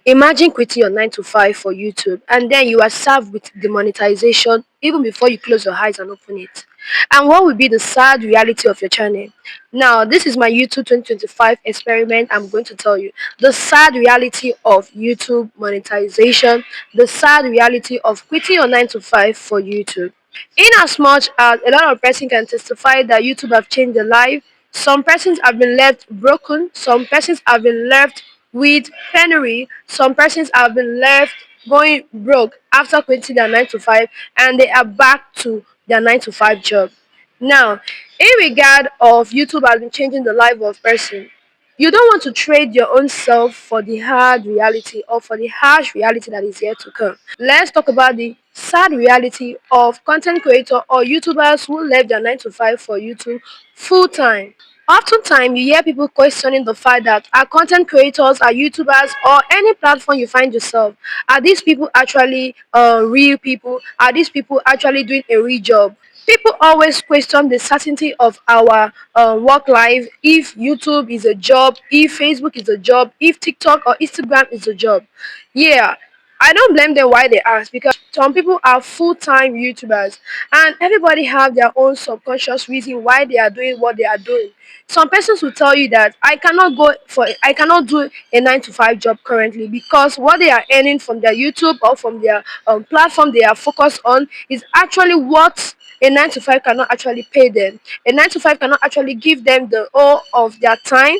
Imagine quitting your 9 to 5 for YouTube and then you are served with demonetization even before you close your eyes and open it. And what will be the sad reality of your channel? Now, this is my YouTube 2025 experiment. I'm going to tell you the sad reality of YouTube monetization, the sad reality of quitting your 9 to 5 for YouTube. In as much as a lot of persons can testify that YouTube have changed their life, some persons have been left broken, some persons have been left with penury, some persons have been left going broke after quitting their 9 to 5 and they are back to their 9 to 5 job. Now, in regard of YouTube has been changing the life of person, you don't want to trade your own self for the hard reality or for the harsh reality that is yet to come. Let's talk about the sad reality of content creator or YouTubers who left their 9 to 5 for YouTube full time. Oftentimes, you hear people questioning the fact that are content creators, are YouTubers, or any platform you find yourself, are these people actually real people? Are these people actually doing a real job? People always question the certainty of our work life, if YouTube is a job, if Facebook is a job, if TikTok or Instagram is a job. Yeah, I don't blame them why they ask, because some people are full-time YouTubers and everybody have their own subconscious reason why they are doing what they are doing. Some persons will tell you that I cannot do a 9 to 5 job currently because what they are earning from their YouTube or from their platform they are focused on is actually what a 9 to 5 cannot actually pay them. A 9 to 5 cannot actually give them the all of their time,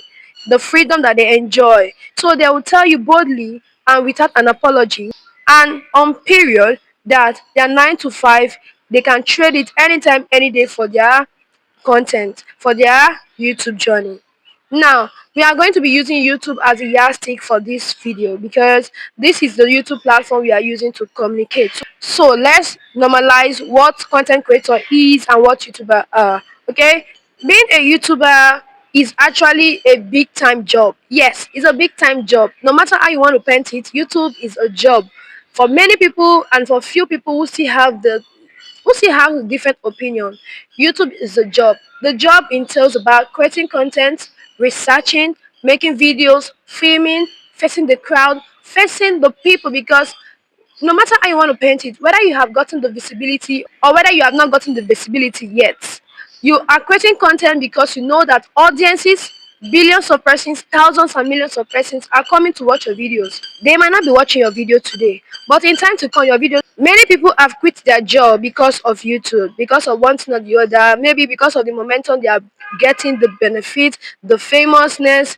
the freedom that they enjoy. So they will tell you boldly and without an apology and on period that their 9 to 5 they can trade it anytime, any day for their content, for their YouTube journey. Now, we are going to be using YouTube as a yardstick for this video because this is the YouTube platform we are using to communicate. So let's normalize what content creator is and what YouTuber are. Okay, being a YouTuber is actually a big time job. Yes, it's a big time job. No matter how you want to paint it, YouTube is a job for many people and for few people who still have a different opinion. YouTube is a job. The job entails about creating content, researching, making videos, filming, facing the crowd, facing the people, because no matter how you want to paint it, whether you have gotten the visibility or whether you have not gotten the visibility yet, you are creating content because you know that audiences, billions of persons, thousands and millions of persons are coming to watch your videos. They might not be watching your video today, but in time to come, your video, many people have quit their job because of YouTube, because of one thing or the other, maybe because of the momentum they are getting, the benefit, the famousness.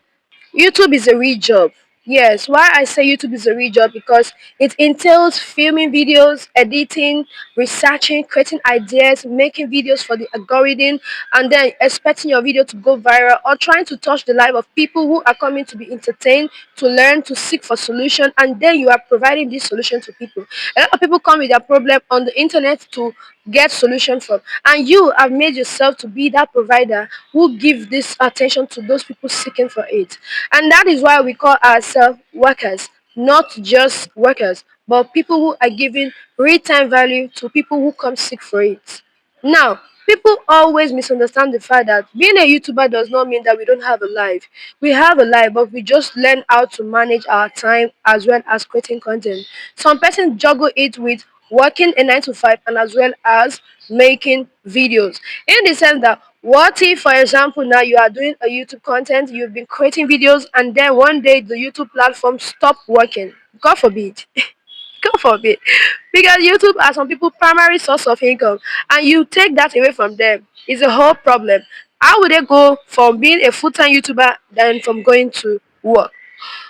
YouTube is a real job. Yes, why I say YouTube is a real job because it entails filming videos, editing, researching, creating ideas, making videos for the algorithm, and then expecting your video to go viral or trying to touch the life of people who are coming to be entertained, to learn, to seek for solution, and then you are providing this solution to people. A lot of people come with their problem on the internet to get solution from, and you have made yourself to be that provider who give this attention to those people seeking for it. And that is why we call ourselves workers, not just workers, but people who are giving real-time value to people who come seek for it. Now, people always misunderstand the fact that being a YouTuber does not mean that we don't have a life. We have a life, but we just learn how to manage our time as well as creating content. Some persons juggle it with working a 9 to 5 and as well as making videos. In the sense that what if, for example, now you are doing a YouTube content, you've been creating videos, and then one day the YouTube platform stop working? God forbid. God forbid. Because YouTube are some people primary source of income and you take that away from them. It's a whole problem. How would they go from being a full-time YouTuber than from going to work?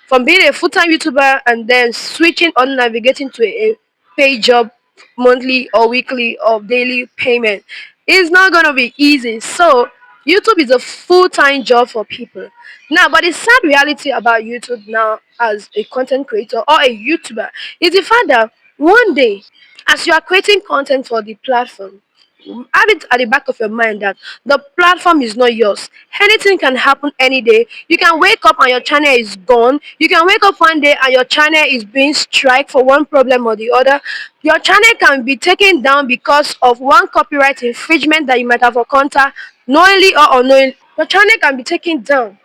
From being a full-time YouTuber and then switching on navigating to a paid job, monthly or weekly or daily payment. It's not going to be easy. So YouTube is a full-time job for people. Now, but the sad reality about YouTube now as a content creator or a YouTuber is the fact that one day, as you are creating content for the platform, have it at the back of your mind that the platform is not yours. Anything can happen any day. You can wake up and your channel is gone. You can wake up one day and your channel is being striked for one problem or the other. Your channel can be taken down because of one copyright infringement that you might have encountered knowingly or unknowingly. Your channel can be taken down.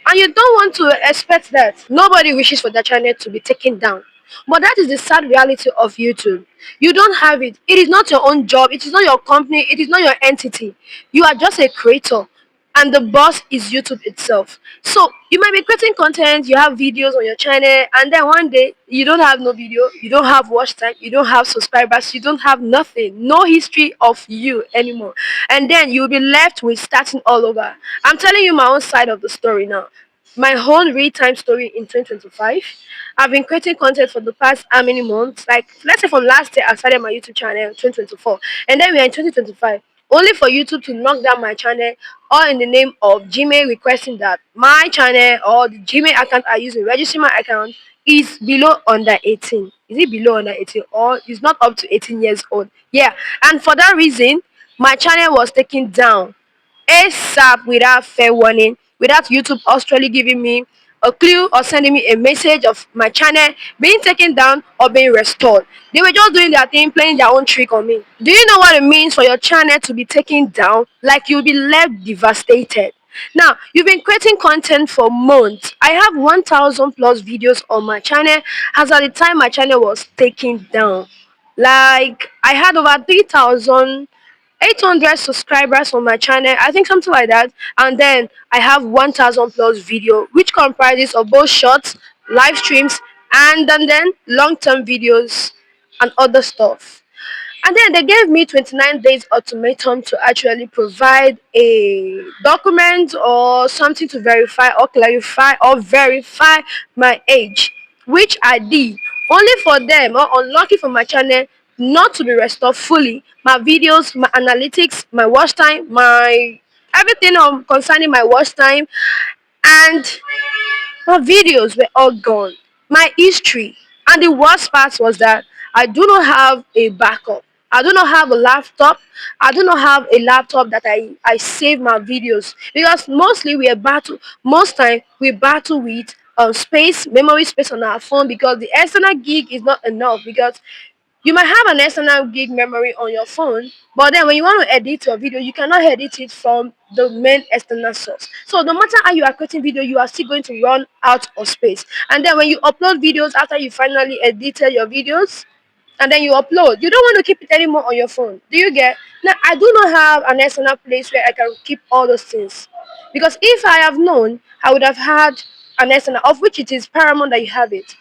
And you don't want to expect that. Nobody wishes for their channel to be taken down. But that is the sad reality of YouTube. You don't have it. It is not your own job. It is not your company. It is not your entity. You are just a creator. And the boss is YouTube itself. So you might be creating content, you have videos on your channel, and then one day you don't have no video, you don't have watch time, you don't have subscribers, you don't have nothing, no history of you anymore. And then you'll be left with starting all over. I'm telling you my own side of the story now. My whole real time story in 2025. I've been creating content for the past how many months? Like, let's say from last year, I started my YouTube channel in 2024. And then we are in 2025. Only for YouTube to knock down my channel, all in the name of Gmail requesting that my channel or the Gmail account I use to register my account is below under 18. Is it below under 18 or is not up to 18 years old? Yeah. And for that reason, my channel was taken down ASAP without fair warning, without YouTube actually giving me a clue or sending me a message of my channel being taken down or being restored. They were just doing their thing, playing their own trick on me. Do you know what it means for your channel to be taken down? Like you'll be left devastated. Now, you've been creating content for months. I have 1,000 plus videos on my channel as at the time my channel was taken down. Like, I had over 3,000 800 subscribers on my channel, I think something like that. And then I have 1,000 plus video, which comprises of both shorts, live streams, and then long-term videos and other stuff. And then they gave me 29 days ultimatum to actually provide a document or something to verify or clarify or verify my age, which I did. Only for them, or unlucky for my channel, not to be restored fully. My videos, my analytics, my watch time, my everything concerning my watch time, and my videos were all gone. My history. And the worst part was that I do not have a backup. I do not have a laptop. I do not have a laptop that I save my videos. Because mostly we are battle most time we battle with space, memory space on our phone because the external gig is not enough because you might have an external gig memory on your phone, but then when you want to edit your video, you cannot edit it from the main external source. So no matter how you are creating video, you are still going to run out of space. And then when you upload videos after you finally edited your videos, and then you upload, you don't want to keep it anymore on your phone. Do you get? Now I do not have an external place where I can keep all those things. Because if I have known, I would have had an external, of which it is paramount that you have it.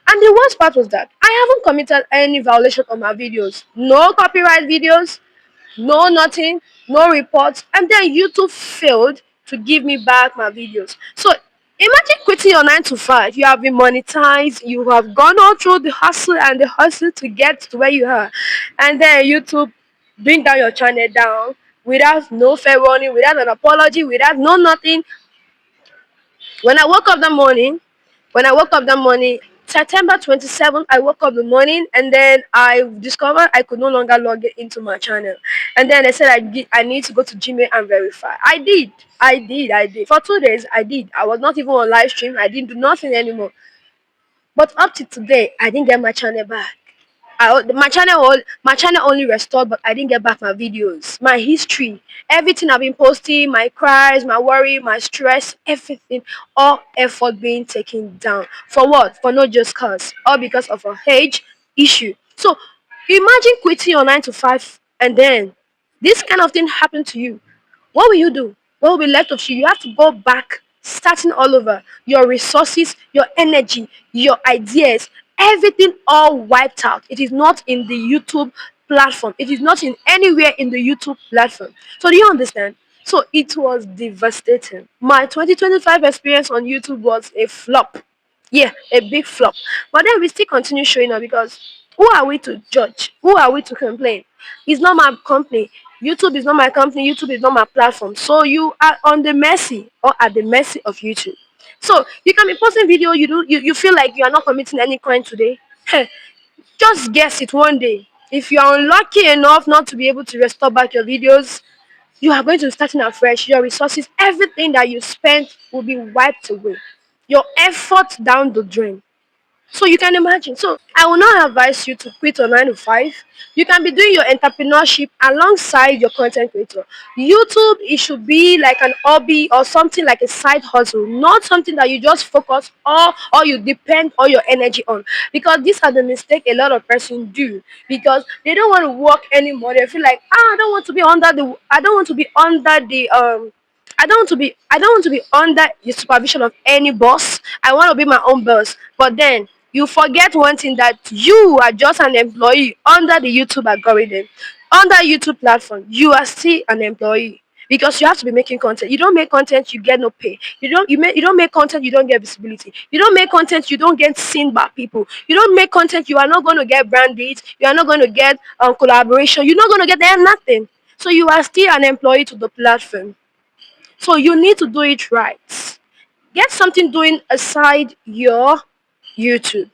And the worst part was that I haven't committed any violation on my videos. No copyright videos, no nothing, no reports, and then YouTube failed to give me back my videos. So imagine quitting your 9 to 5. You have been monetized, you have gone all through the hustle and the hustle to get to where you are, and then YouTube bring down your channel down without no fair warning, without an apology, without no nothing. When I woke up that morning, when I woke up that morning, September 27th, I woke up the morning and then I discovered I could no longer log into my channel. And then I said I need to go to Gmail and verify. I did. For 2 days, I did. I was not even on live stream. I didn't do nothing anymore. But up to today, I didn't get my channel back. My channel only restored, but I didn't get back my videos, my history, everything I've been posting, my cries, my worry, my stress, everything, all effort being taken down. For what? For no just cause, all because of a age issue. So imagine quitting your 9 to 5 and then this kind of thing happened to you. What will you do? What will be left of you? You have to go back, starting all over. Your resources, your energy, your ideas, everything all wiped out. It is not in the YouTube platform. It is not in anywhere in the YouTube platform. So do you understand? So it was devastating. My 2025 experience on YouTube was a flop. Yeah, a big flop. But then we still continue showing up because who are we to judge? Who are we to complain? It's not my company. YouTube is not my company. YouTube is not my platform. So you are on the mercy or at the mercy of YouTube. So you can be posting video, you feel like you are not committing any crime today. Just guess it one day. If you are unlucky enough not to be able to restore back your videos, you are going to start in afresh. Your resources, everything that you spent will be wiped away. Your effort down the drain. So you can imagine. So I will not advise you to quit your 9 to 5. You can be doing your entrepreneurship alongside your content creator. YouTube, it should be like an hobby or something like a side hustle, not something that you just focus or you depend all your energy on. Because these are the mistake a lot of persons do, because they don't want to work anymore. They feel like, I don't want to be under the I don't want to be under the supervision of any boss. I want to be my own boss. But then you forget one thing, that you are just an employee under the YouTube algorithm, under YouTube platform. You are still an employee because you have to be making content. You don't make content, you get no pay. You don't make content, you don't get visibility. You don't make content, you don't get seen by people. You don't make content, you are not going to get brand deals. You are not going to get collaboration. You're not going to get there nothing. So you are still an employee to the platform. So you need to do it right. Get something doing aside your YouTube.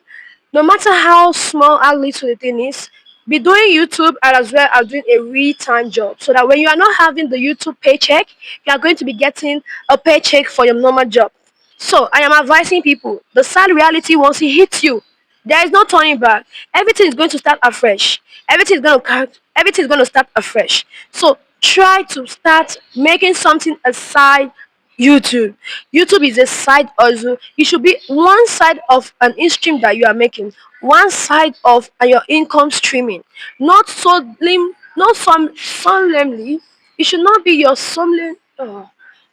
No matter how small, how little the thing is, be doing YouTube and as well as doing a real-time job. So that when you are not having the YouTube paycheck, you are going to be getting a paycheck for your normal job. So I am advising people, the sad reality, once it hits you, there is no turning back. Everything is going to start afresh. Everything is going to start afresh. So try to start making something aside YouTube. YouTube is a side hustle. It should be one side of an in stream that you are making, one side of your income streaming. Not so lim, not some solemnly. It should not be your solemn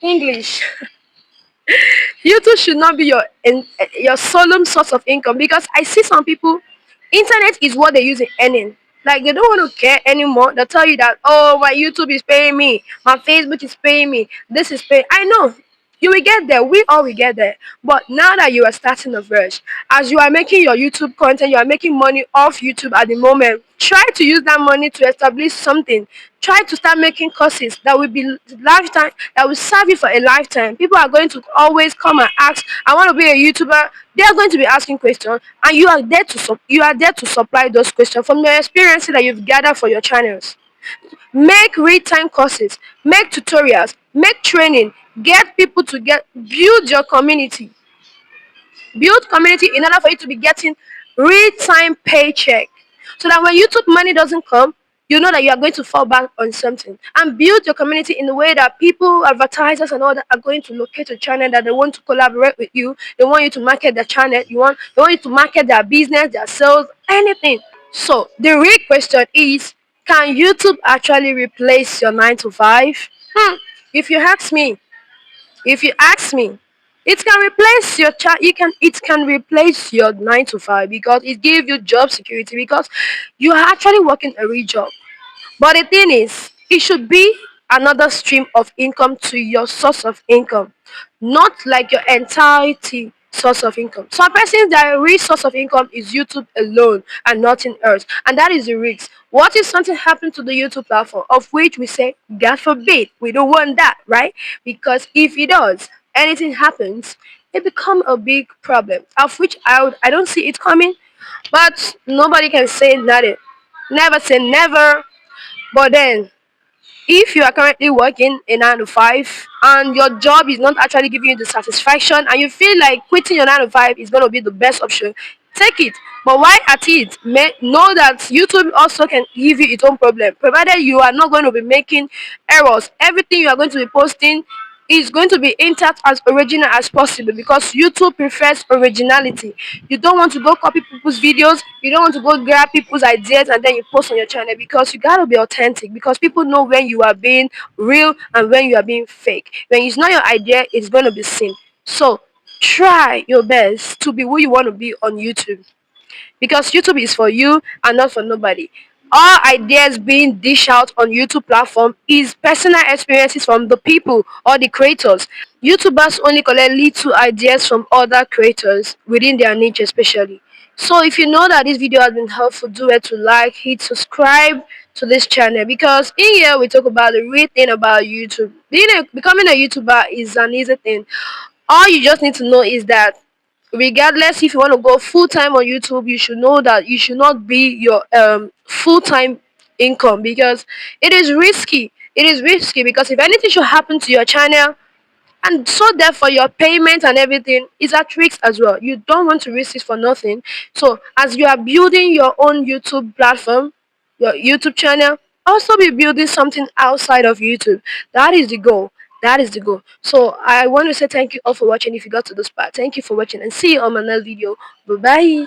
English. YouTube should not be your solemn source of income, because I see some people, internet is what they use in earning. Like they don't want to care anymore. They'll tell you that, oh, my YouTube is paying me, my Facebook is paying me, this is paying. I know you will get there. We all will get there. But now that you are starting afresh, as you are making your YouTube content, you are making money off YouTube at the moment. Try to use that money to establish something. Try to start making courses that will be lifetime, that will serve you for a lifetime. People are going to always come and ask, I want to be a YouTuber. They are going to be asking questions, and you are there to supply those questions from the experiences that you've gathered for your channels. Make real-time courses, make tutorials, make training, get people to build your community. Build community in order for you to be getting real-time paycheck. So that when YouTube money doesn't come, you know that you are going to fall back on something. And build your community in the way that people, advertisers and all that, are going to locate a channel that they want to collaborate with you. They want you to market their channel. They want you to market their business, their sales, anything. So the real question is, can YouTube actually replace your 9 to 5? If you ask me, if you ask me, it can replace your child. It can replace your 9 to 5 because it gives you job security, because you are actually working a real job. But the thing is, it should be another stream of income to your source of income, not like your entirety source of income. Some persons, their real source of income is YouTube alone and nothing else, and that is the risk. What if something happened to the YouTube platform, of which we say, God forbid, we don't want that, right? Because if it does, anything happens, it become a big problem, of which I don't see it coming, but nobody can say nothing. Never say never. But then, if you are currently working a 9 to 5 and your job is not actually giving you the satisfaction, and you feel like quitting your 9 to 5 is going to be the best option, take it. But why at it? Know that YouTube also can give you its own problem, provided you are not going to be making errors. Everything you are going to be posting is going to be intact, as original as possible, because YouTube prefers originality. You don't want to go copy people's videos, you don't want to go grab people's ideas and then you post on your channel, because you gotta be authentic, because people know when you are being real and when you are being fake. When it's not your idea, it's going to be seen. So try your best to be who you want to be on YouTube, because YouTube is for you and not for nobody. All ideas being dished out on YouTube platform is personal experiences from the people or the creators. YouTubers only collect little ideas from other creators within their niche especially. So if you know that this video has been helpful, do it to like, hit subscribe to this channel, because in here we talk about the real thing about YouTube. Becoming a YouTuber is an easy thing. All you just need to know is that regardless if you want to go full-time on YouTube, you should know that you should not be your full-time income, because it is risky. It is risky, because if anything should happen to your channel, And so therefore your payment and everything is at risk as well. You don't want to risk it for nothing. So as you are building your own YouTube platform, your YouTube channel, also be building something outside of YouTube. That is the goal. That is the goal. So I want to say thank you all for watching. If you got to this part, thank you for watching and see you on my next video. Bye bye.